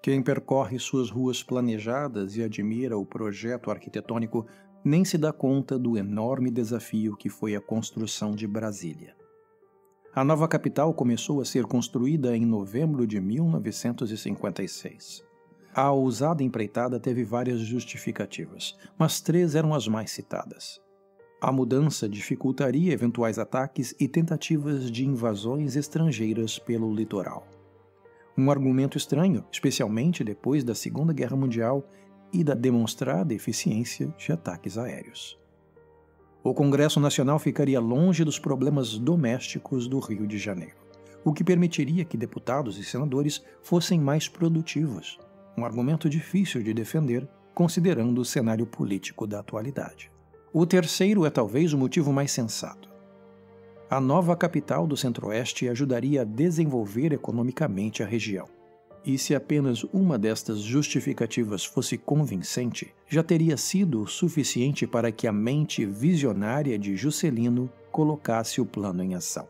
Quem percorre suas ruas planejadas e admira o projeto arquitetônico nem se dá conta do enorme desafio que foi a construção de Brasília. A nova capital começou a ser construída em novembro de 1956. A ousada empreitada teve várias justificativas, mas três eram as mais citadas. A mudança dificultaria eventuais ataques e tentativas de invasões estrangeiras pelo litoral. Um argumento estranho, especialmente depois da Segunda Guerra Mundial e da demonstrada eficiência de ataques aéreos. O Congresso Nacional ficaria longe dos problemas domésticos do Rio de Janeiro, o que permitiria que deputados e senadores fossem mais produtivos, um argumento difícil de defender, considerando o cenário político da atualidade. O terceiro é talvez o motivo mais sensato. A nova capital do Centro-Oeste ajudaria a desenvolver economicamente a região. E se apenas uma destas justificativas fosse convincente, já teria sido o suficiente para que a mente visionária de Juscelino colocasse o plano em ação.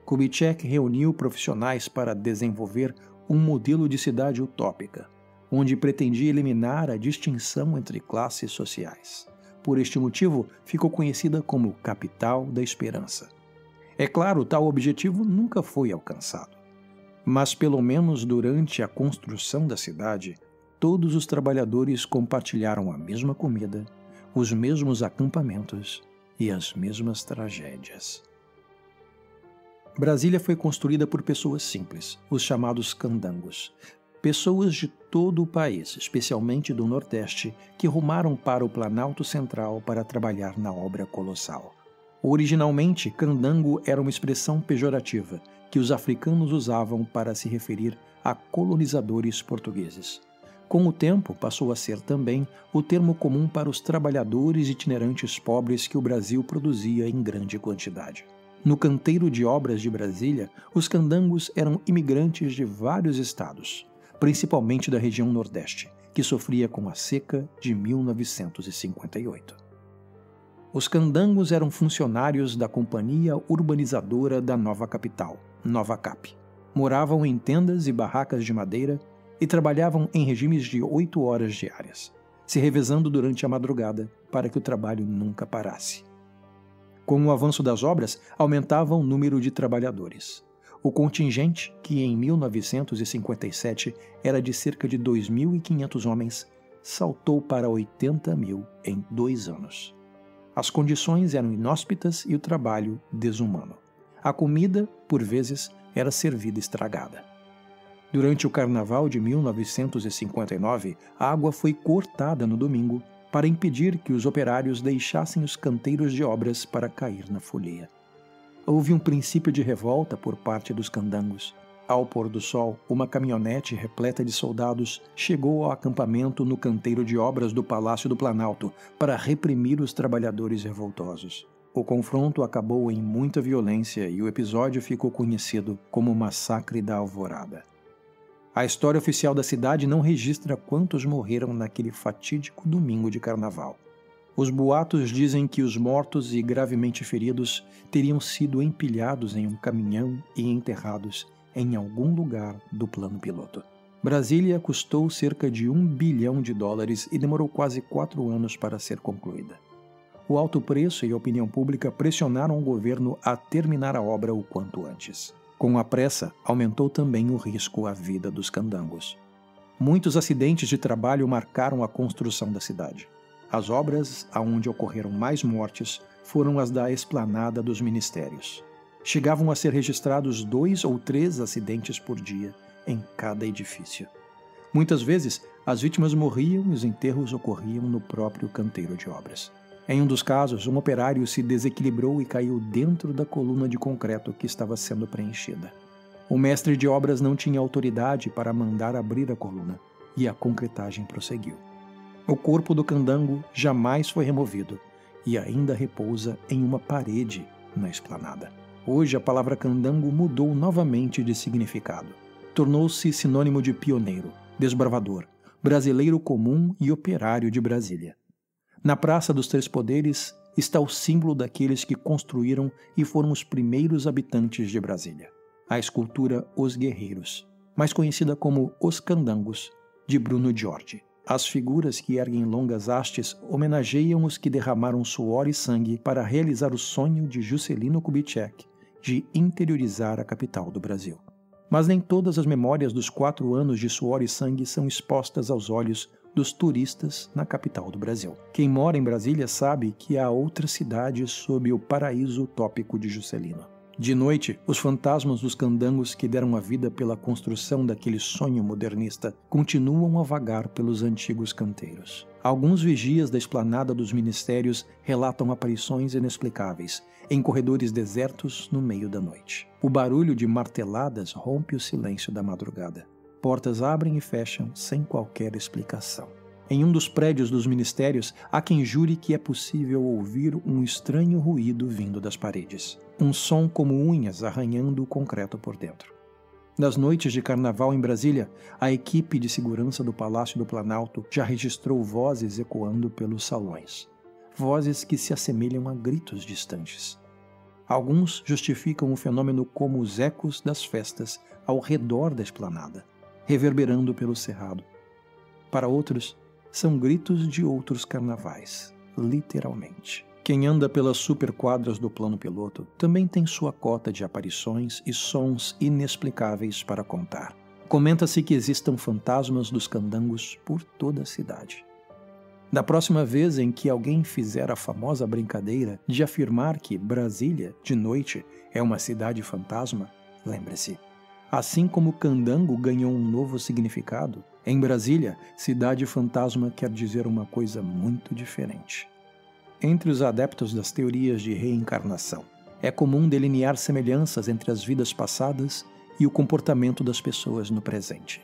Kubitschek reuniu profissionais para desenvolver um modelo de cidade utópica, onde pretendia eliminar a distinção entre classes sociais. Por este motivo, ficou conhecida como Capital da Esperança. É claro, tal objetivo nunca foi alcançado. Mas, pelo menos durante a construção da cidade, todos os trabalhadores compartilharam a mesma comida, os mesmos acampamentos e as mesmas tragédias. Brasília foi construída por pessoas simples, os chamados candangos. Pessoas de todo o país, especialmente do Nordeste, que rumaram para o Planalto Central para trabalhar na obra colossal. Originalmente, candango era uma expressão pejorativa que os africanos usavam para se referir a colonizadores portugueses. Com o tempo, passou a ser também o termo comum para os trabalhadores itinerantes pobres que o Brasil produzia em grande quantidade. No canteiro de obras de Brasília, os candangos eram imigrantes de vários estados, principalmente da região Nordeste, que sofria com a seca de 1958. Os candangos eram funcionários da Companhia Urbanizadora da Nova Capital, Nova Cap. Moravam em tendas e barracas de madeira e trabalhavam em regimes de 8 horas diárias, se revezando durante a madrugada para que o trabalho nunca parasse. Com o avanço das obras, aumentava o número de trabalhadores. O contingente, que em 1957 era de cerca de 2.500 homens, saltou para 80 mil em 2 anos. As condições eram inóspitas e o trabalho desumano. A comida, por vezes, era servida estragada. Durante o Carnaval de 1959, a água foi cortada no domingo para impedir que os operários deixassem os canteiros de obras para cair na folia. Houve um princípio de revolta por parte dos candangos. Ao pôr do sol, uma caminhonete repleta de soldados chegou ao acampamento no canteiro de obras do Palácio do Planalto para reprimir os trabalhadores revoltosos. O confronto acabou em muita violência e o episódio ficou conhecido como o Massacre da Alvorada. A história oficial da cidade não registra quantos morreram naquele fatídico domingo de carnaval. Os boatos dizem que os mortos e gravemente feridos teriam sido empilhados em um caminhão e enterrados em algum lugar do plano piloto. Brasília custou cerca de $1 bilhão e demorou quase 4 anos para ser concluída. O alto preço e a opinião pública pressionaram o governo a terminar a obra o quanto antes. Com a pressa, aumentou também o risco à vida dos candangos. Muitos acidentes de trabalho marcaram a construção da cidade. As obras aonde ocorreram mais mortes foram as da esplanada dos ministérios. Chegavam a ser registrados 2 ou 3 acidentes por dia em cada edifício. Muitas vezes, as vítimas morriam e os enterros ocorriam no próprio canteiro de obras. Em um dos casos, um operário se desequilibrou e caiu dentro da coluna de concreto que estava sendo preenchida. O mestre de obras não tinha autoridade para mandar abrir a coluna, e a concretagem prosseguiu. O corpo do candango jamais foi removido e ainda repousa em uma parede na esplanada. Hoje a palavra candango mudou novamente de significado. Tornou-se sinônimo de pioneiro, desbravador, brasileiro comum e operário de Brasília. Na Praça dos Três Poderes está o símbolo daqueles que construíram e foram os primeiros habitantes de Brasília. A escultura Os Guerreiros, mais conhecida como Os Candangos, de Bruno Jorge. As figuras que erguem longas hastes homenageiam os que derramaram suor e sangue para realizar o sonho de Juscelino Kubitschek de interiorizar a capital do Brasil. Mas nem todas as memórias dos 4 anos de suor e sangue são expostas aos olhos dos turistas na capital do Brasil. Quem mora em Brasília sabe que há outra cidade sob o paraíso utópico de Juscelino. De noite, os fantasmas dos candangos que deram a vida pela construção daquele sonho modernista continuam a vagar pelos antigos canteiros. Alguns vigias da esplanada dos ministérios relatam aparições inexplicáveis, em corredores desertos no meio da noite. O barulho de marteladas rompe o silêncio da madrugada. Portas abrem e fecham sem qualquer explicação. Em um dos prédios dos ministérios, há quem jure que é possível ouvir um estranho ruído vindo das paredes. Um som como unhas arranhando o concreto por dentro. Nas noites de carnaval em Brasília, a equipe de segurança do Palácio do Planalto já registrou vozes ecoando pelos salões. Vozes que se assemelham a gritos distantes. Alguns justificam o fenômeno como os ecos das festas ao redor da esplanada, reverberando pelo cerrado. Para outros, são gritos de outros carnavais, literalmente. Quem anda pelas superquadras do plano piloto também tem sua cota de aparições e sons inexplicáveis para contar. Comenta-se que existam fantasmas dos candangos por toda a cidade. Da próxima vez em que alguém fizer a famosa brincadeira de afirmar que Brasília, de noite, é uma cidade fantasma, lembre-se. Assim como candango ganhou um novo significado, em Brasília, cidade fantasma quer dizer uma coisa muito diferente. Entre os adeptos das teorias de reencarnação, é comum delinear semelhanças entre as vidas passadas e o comportamento das pessoas no presente.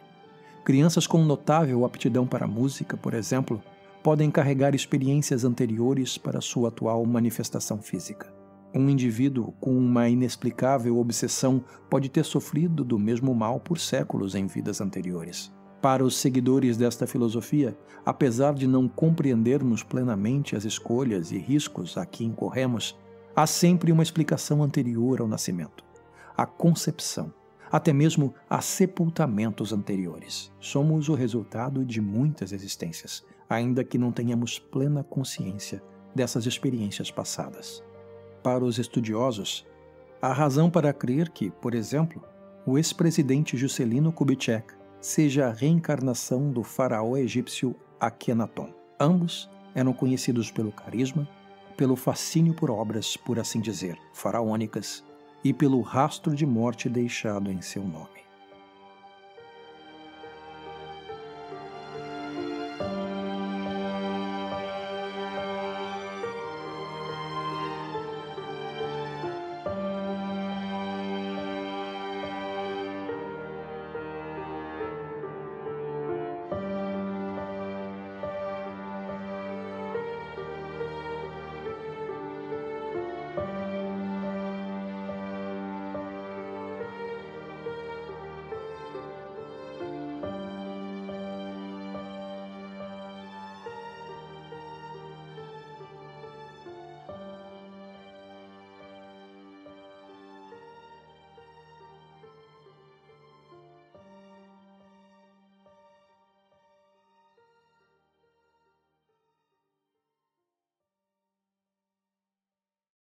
Crianças com notável aptidão para música, por exemplo, podem carregar experiências anteriores para sua atual manifestação física. Um indivíduo com uma inexplicável obsessão pode ter sofrido do mesmo mal por séculos em vidas anteriores. Para os seguidores desta filosofia, apesar de não compreendermos plenamente as escolhas e riscos a que incorremos, há sempre uma explicação anterior ao nascimento, a concepção, até mesmo a sepultamentos anteriores. Somos o resultado de muitas existências, ainda que não tenhamos plena consciência dessas experiências passadas. Para os estudiosos, há razão para crer que, por exemplo, o ex-presidente Juscelino Kubitschek seja a reencarnação do faraó egípcio Akhenaton. Ambos eram conhecidos pelo carisma, pelo fascínio por obras, por assim dizer, faraônicas, e pelo rastro de morte deixado em seu nome.